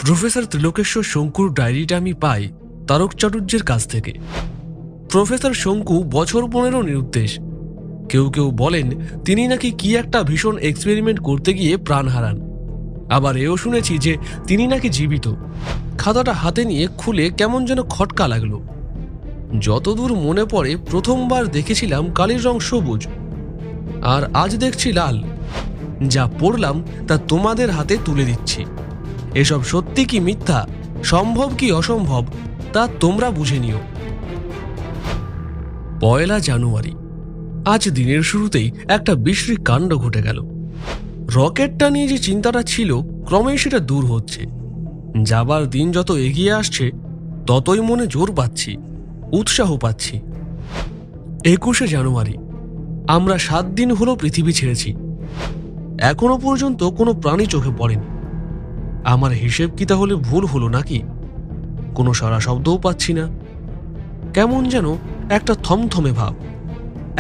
Professor Trilokeshwar শঙ্কুর ডায়েরিটা আমি পাই তারক চাটুর্যের কাছ থেকে। প্রফেসর শঙ্কু বছর 15 নিরুদ্দেশ। কেউ কেউ বলেন তিনি নাকি কি একটা ভীষণ এক্সপেরিমেন্ট করতে গিয়ে প্রাণ হারান। আবার এও শুনেছি যে তিনি নাকি জীবিত। খাতাটা হাতে নিয়ে খুলে কেমন যেন খটকা লাগলো। যতদূর মনে পড়ে প্রথমবার দেখেছিলাম কালির রং সবুজ, আর আজ দেখছি লাল। যা পড়লাম তা তোমাদের হাতে তুলে দিচ্ছি। এসব সত্যি কি মিথ্যা, সম্ভব কি অসম্ভব, তা তোমরা বুঝে নিও। 1 জানুয়ারি। আজ দিনের শুরুতেই একটা বিশ্রী কাণ্ড ঘটে গেল। রকেটটা নিয়ে যে চিন্তাটা ছিল ক্রমেই সেটা দূর হচ্ছে। যাবার দিন যত এগিয়ে আসছে ততই মনে জোর পাচ্ছি, উৎসাহ পাচ্ছি। 21 জানুয়ারি। আমরা 7 দিন হলো পৃথিবী ছেড়েছি। এখনো পর্যন্ত কোনো প্রাণী চোখে পড়েনি। আমার হিসেব কি তাহলে ভুল হলো নাকি? কোনো সারা শব্দও পাচ্ছি না। কেমন যেন একটা থমথমে ভাব।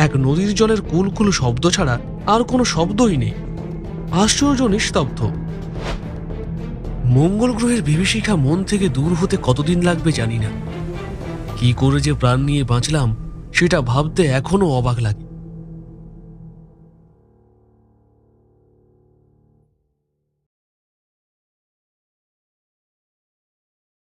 এক নদীর জলের কুলকুল শব্দ ছাড়া আর কোনো শব্দই নেই। আশ্চর্য নিস্তব্ধ। মঙ্গল গ্রহের বিভীষিকা মন থেকে দূর হতে কতদিন লাগবে জানি না। কি করে যে প্রাণ নিয়ে বাঁচলাম সেটা ভাবতে এখনো অবাক লাগে।